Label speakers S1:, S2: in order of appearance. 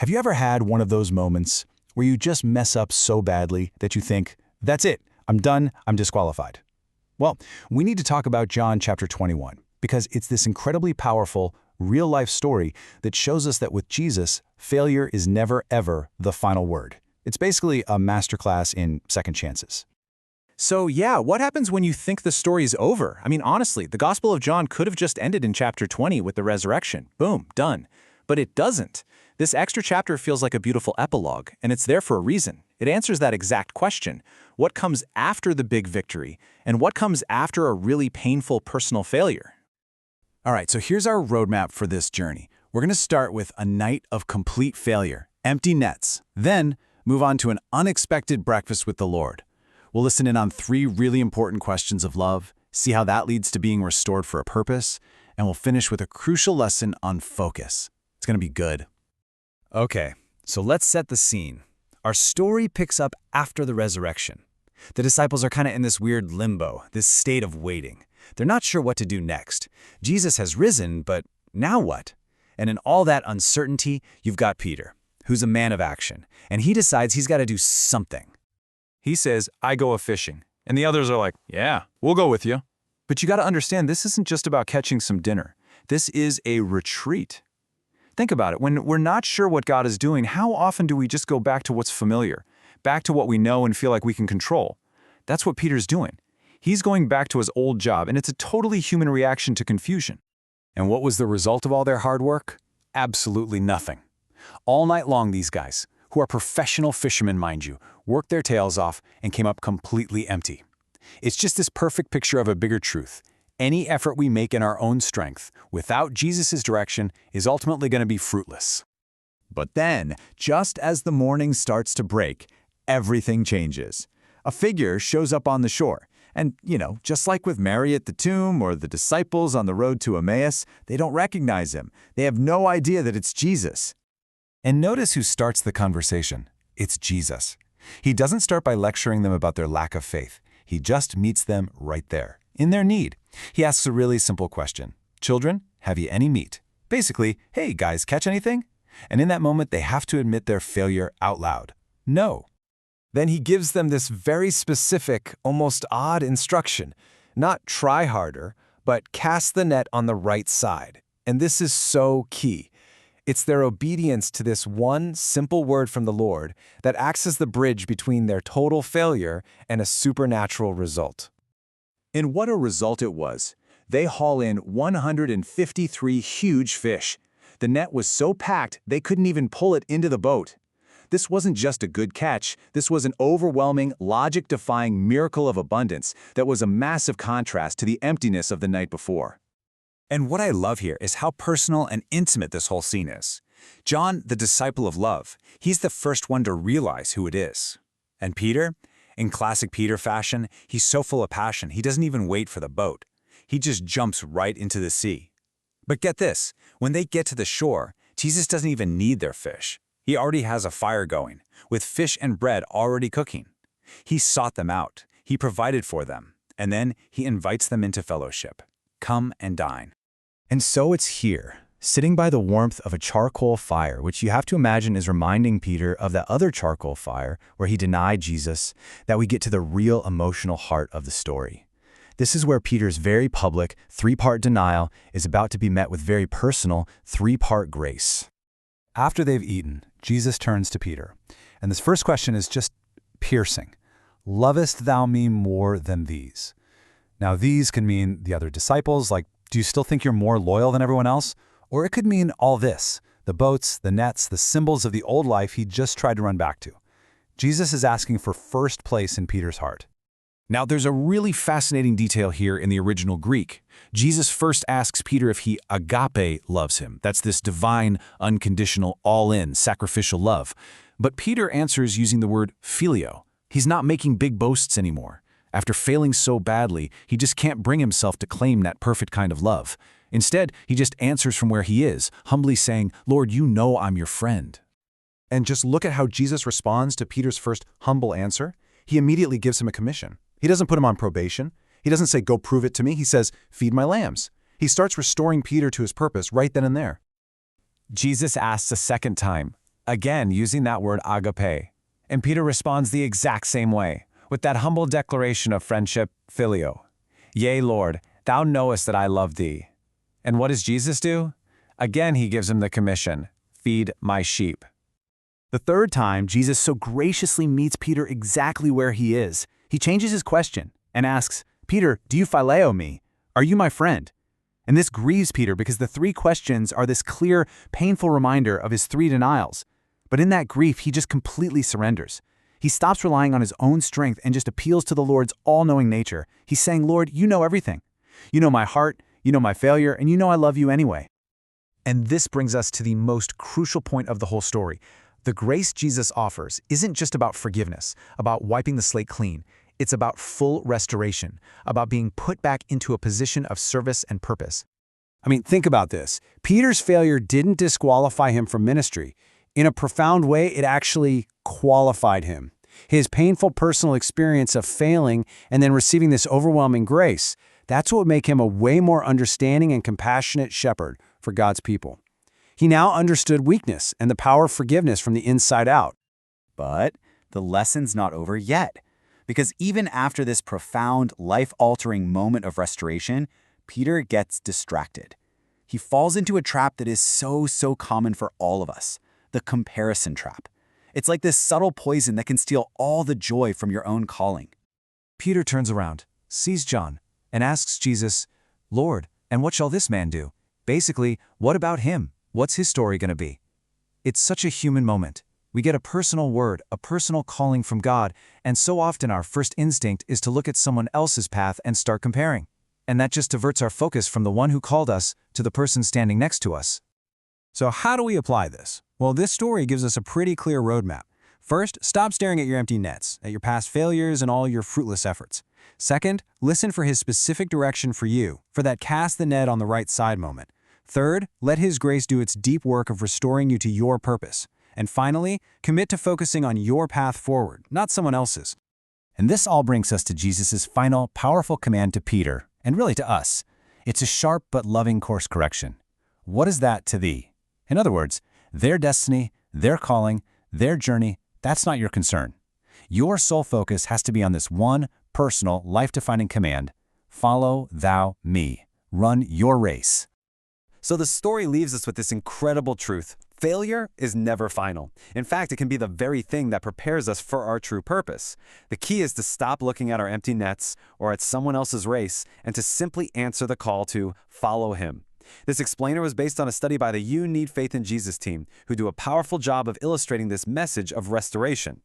S1: Have you ever had one of those moments where you just mess up so badly that you think, that's it, I'm done, I'm disqualified? Well, we need to talk about John chapter 21, because it's this incredibly powerful, real-life story that shows us that with Jesus, failure is never, ever the final word. It's basically a masterclass in second chances.
S2: So yeah, what happens when you think the story's over? I mean, honestly, the Gospel of John could have just ended in chapter 20 with the resurrection. Boom, done. But it doesn't. This extra chapter feels like a beautiful epilogue, and it's there for a reason. It answers that exact question. What comes after the big victory, and what comes after a really painful personal failure?
S1: All right, so here's our roadmap for this journey. We're going to start with a night of complete failure, empty nets. Then move on to an unexpected breakfast with the Lord. We'll listen in on 3 really important questions of love, see how that leads to being restored for a purpose, and we'll finish with a crucial lesson on focus. It's going to be good.
S3: Okay, so let's set the scene. Our story picks up after the resurrection. The disciples are kind of in this weird limbo, this state of waiting. They're not sure what to do next. Jesus has risen, but now what? And in all that uncertainty, you've got Peter, who's a man of action, and he decides he's got to do something.
S2: He says, I go a-fishing. And the others are like, yeah, we'll go with you. But you got to understand, this isn't just about catching some dinner. This is a retreat. Think about it. When we're not sure what God is doing, how often do we just go back to what's familiar, back to what we know and feel like we can control? That's what Peter's doing. He's going back to his old job, and it's a totally human reaction to confusion.
S1: And what was the result of all their hard work? Absolutely nothing. All night long, these guys, who are professional fishermen, mind you, worked their tails off and came up completely empty. It's just this perfect picture of a bigger truth. Any effort we make in our own strength, without Jesus' direction, is ultimately going to be fruitless.
S3: But then, just as the morning starts to break, everything changes. A figure shows up on the shore. And, just like with Mary at the tomb or the disciples on the road to Emmaus, they don't recognize him. They have no idea that it's Jesus.
S1: And notice who starts the conversation. It's Jesus. He doesn't start by lecturing them about their lack of faith. He just meets them right there, in their need. He asks a really simple question. Children, have you any meat? Basically, hey guys, catch anything? And in that moment, they have to admit their failure out loud. No.
S4: Then he gives them this very specific, almost odd instruction. Not try harder, but cast the net on the right side. And this is so key. It's their obedience to this one simple word from the Lord that acts as the bridge between their total failure and a supernatural result.
S2: And what a result it was. They haul in 153 huge fish. The net was so packed they couldn't even pull it into the boat. This wasn't just a good catch, this was an overwhelming, logic-defying miracle of abundance that was a massive contrast to the emptiness of the night before.
S3: And what I love here is how personal and intimate this whole scene is. John, the disciple of love, he's the first one to realize who it is. And Peter? In classic Peter fashion, he's so full of passion, he doesn't even wait for the boat. He just jumps right into the sea. But get this, when they get to the shore, Jesus doesn't even need their fish. He already has a fire going, with fish and bread already cooking. He sought them out, he provided for them, and then he invites them into fellowship. Come and dine.
S1: And so it's here, sitting by the warmth of a charcoal fire, which you have to imagine is reminding Peter of that other charcoal fire where he denied Jesus, that we get to the real emotional heart of the story. This is where Peter's very public, 3-part denial is about to be met with very personal, 3-part grace. After they've eaten, Jesus turns to Peter, and this first question is just piercing. Lovest thou me more than these? Now, these can mean the other disciples, like, do you still think you're more loyal than everyone else? Or it could mean all this, the boats, the nets, the symbols of the old life he just tried to run back to. Jesus is asking for first place in Peter's heart. Now, there's a really fascinating detail here in the original Greek. Jesus first asks Peter if he agape loves him. That's this divine, unconditional, all-in, sacrificial love. But Peter answers using the word phileo. He's not making big boasts anymore. After failing so badly, he just can't bring himself to claim that perfect kind of love. Instead, he just answers from where he is, humbly saying, Lord, you know I'm your friend.
S5: And just look at how Jesus responds to Peter's first humble answer. He immediately gives him a commission. He doesn't put him on probation. He doesn't say, go prove it to me. He says, feed my lambs. He starts restoring Peter to his purpose right then and there.
S4: Jesus asks a second time,
S3: again using that word agape. And Peter responds the exact same way, with that humble declaration of friendship, phileo. Yea, Lord, thou knowest that I love thee. And what does Jesus do? Again, he gives him the commission, feed my sheep.
S1: The third time, Jesus so graciously meets Peter exactly where he is. He changes his question and asks, Peter, do you phileo me? Are you my friend? And this grieves Peter because the three questions are this clear, painful reminder of his three denials. But in that grief, he just completely surrenders. He stops relying on his own strength and just appeals to the Lord's all-knowing nature. He's saying, Lord, you know everything. You know my heart, you know my failure, and you know I love you anyway.
S5: And this brings us to the most crucial point of the whole story. The grace Jesus offers isn't just about forgiveness, about wiping the slate clean. It's about full restoration, about being put back into a position of service and purpose.
S4: I mean, think about this. Peter's failure didn't disqualify him from ministry. In a profound way, it actually qualified him. His painful personal experience of failing and then receiving this overwhelming grace, that's what would make him a way more understanding and compassionate shepherd for God's people. He now understood weakness and the power of forgiveness from the inside out.
S1: But the lesson's not over yet. Because even after this profound, life-altering moment of restoration, Peter gets distracted. He falls into a trap that is so common for all of us, the comparison trap. It's like this subtle poison that can steal all the joy from your own calling.
S3: Peter turns around, sees John, and asks Jesus, Lord, and what shall this man do? Basically, what about him? What's his story going to be? It's such a human moment. We get a personal word, a personal calling from God, and so often our first instinct is to look at someone else's path and start comparing. And that just diverts our focus from the one who called us to the person standing next to us.
S4: So how do we apply this? Well, this story gives us a pretty clear roadmap. First, stop staring at your empty nets, at your past failures and all your fruitless efforts. Second, listen for his specific direction for you, for that cast the net on the right side moment. Third, let his grace do its deep work of restoring you to your purpose. And finally, commit to focusing on your path forward, not someone else's.
S1: And this all brings us to Jesus' final, powerful command to Peter, and really to us. It's a sharp but loving course correction. What is that to thee? In other words, their destiny, their calling, their journey, that's not your concern. Your sole focus has to be on this one, personal, life-defining command: follow thou me. Run your race.
S6: So the story leaves us with this incredible truth. Failure is never final. In fact, it can be the very thing that prepares us for our true purpose. The key is to stop looking at our empty nets or at someone else's race and to simply answer the call to follow him. This explainer was based on a study by the You Need Faith in Jesus team, who do a powerful job of illustrating this message of restoration.